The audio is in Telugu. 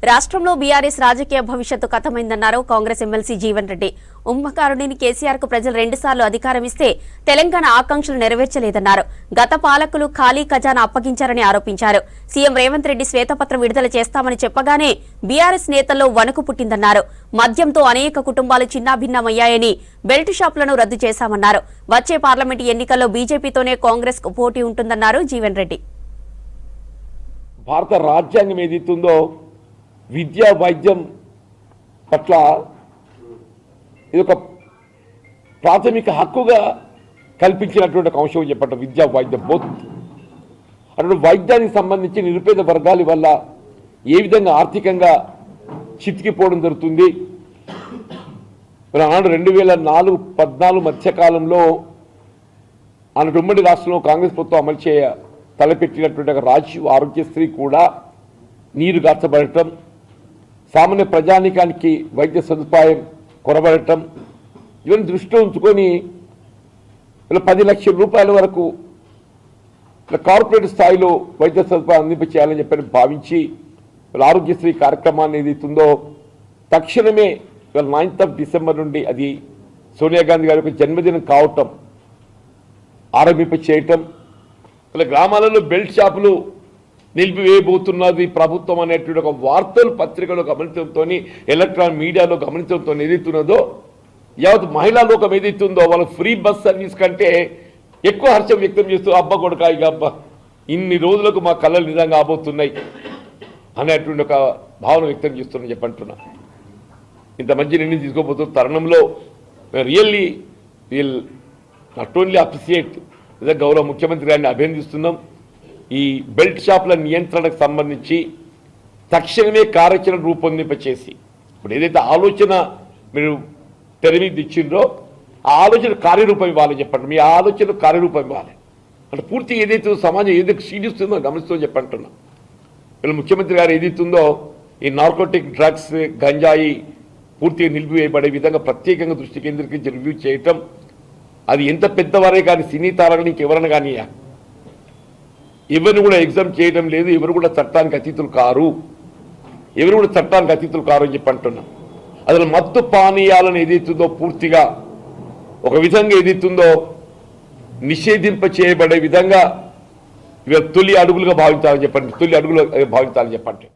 రాష్ట్రంలో బీఆర్ఎస్ రాజకీయ భవిష్యత్తు కథమైందన్నారు కాంగ్రెస్ ఎమ్మెల్సీ జీవన్ రెడ్డి. ఉమ్మకారుడిని కేసీఆర్ కు ప్రజలు 2 సార్లు అధికారం ఇస్తే తెలంగాణ ఆకాంక్షలు నెరవేర్చలేదన్నారు. గత పాలకులు ఖాళీ ఖజానా అప్పగించారని ఆరోపించారు. సీఎం రేవంత్ రెడ్డి శ్వేతపత్రం విడుదల చేస్తామని చెప్పగానే బీఆర్ఎస్ నేతల్లో వణుకు పుట్టిందన్నారు. మద్యంతో అనేక కుటుంబాలు చిన్నాభిన్నమయ్యాయని, బెల్ట్ షాపులను రద్దు చేశామన్నారు. వచ్చే పార్లమెంటు ఎన్నికల్లో బీజేపీతోనే కాంగ్రెస్ కు పోటీ ఉంటుందన్నారు జీవన్ రెడ్డి. భారత రాజ్యాంగం ఏదైతుందో విద్యా వైద్యం పట్ల ఇది ఒక ప్రాథమిక హక్కుగా కల్పించినటువంటి ఒక అంశం చెప్పండి. విద్యా వైద్యం బోత్ అటువంటి వైద్యానికి సంబంధించి నిరుపేద వర్గాల వల్ల ఏ విధంగా ఆర్థికంగా చితికిపోవడం జరుగుతుంది. ఆనాడు 2004-14 మధ్యకాలంలో ఆనాడు ఉమ్మడి రాష్ట్రంలో కాంగ్రెస్ ప్రభుత్వం అమలు చేయ తలపెట్టినటువంటి ఒక రాజీవ్ ఆరోగ్యశ్రీ కూడా నీరు గార్చబడటం, సామాన్య ప్రజానీకానికి వైద్య సదుపాయం కొరబడటం, ఇవన్నీ దృష్టిలో ఉంచుకొని 10 లక్షల రూపాయల వరకు కార్పొరేట్ స్థాయిలో వైద్య సదుపాయం అందింపచేయాలని చెప్పని భావించి ఆరోగ్యశ్రీ కార్యక్రమాన్ని ఏదైతుందో తక్షణమే 9th డిసెంబర్ నుండి అది సోనియా గాంధీ గారి యొక్క జన్మదినం కావటం ఆరంభింపచేయటం, గ్రామాలలో బెల్ట్ షాపులు నిలిపివేయబోతున్నది ప్రభుత్వం అనేటువంటి ఒక వార్తలు పత్రికలో గమనించడంతో, ఎలక్ట్రానిక్ మీడియాలో గమనించడంతో ఏదైతున్నదో యావత్ మహిళా లోకం ఏదైతుందో వాళ్ళ ఫ్రీ బస్ సర్వీస్ కంటే ఎక్కువ హర్షం వ్యక్తం చేస్తూ అబ్బ కొడుక ఇక అబ్బ ఇన్ని రోజులకు మా కళలు నిజంగా ఆబోతున్నాయి అనేటువంటి ఒక భావన వ్యక్తం చేస్తున్నా చెప్పంటున్నా. ఇంత మంచి నిర్ణయం తీసుకోబోతున్న తరుణంలో really will not only appreciate గౌరవ ముఖ్యమంత్రి గారిని అభినందిస్తున్నాం. ఈ బెల్ట్ షాపుల నియంత్రణకు సంబంధించి తక్షణమే కార్యాచరణ రూపొందింపచేసి ఇప్పుడు ఏదైతే ఆలోచన మీరు తెర మీద ఇచ్చిండ్రో ఆ ఆలోచన కార్యరూపం ఇవ్వాలని చెప్పండి. మీ ఆలోచన కార్యరూపం ఇవ్వాలి అంటే పూర్తిగా ఏదైతే సమాజం ఏదైతే క్షీణిస్తుందో గమనిస్తుందో చెప్పంటున్నాం. వీళ్ళు ముఖ్యమంత్రి గారు ఏదైతుందో ఈ నార్కోటిక్ డ్రగ్స్ గంజాయి పూర్తిగా నిలిపివేయబడే విధంగా ప్రత్యేకంగా దృష్టి కేంద్రీకరించి రివ్యూ చేయటం, అది ఎంత పెద్దవారే కానీ సినీ తారని ఇంకెవరన్నా కానీ ఎవరిని కూడా ఎగ్జామ్ చేయడం లేదు. ఎవరు కూడా చట్టానికి అతీతులు కారు, అని చెప్పి అంటున్నాం. అసలు మత్తు పానీయాలను ఏదైతుందో పూర్తిగా ఒక విధంగా ఏదైతుందో నిషేధింప చేయబడే విధంగా ఇవాళ తొలి అడుగులుగా భావించాలని చెప్పండి.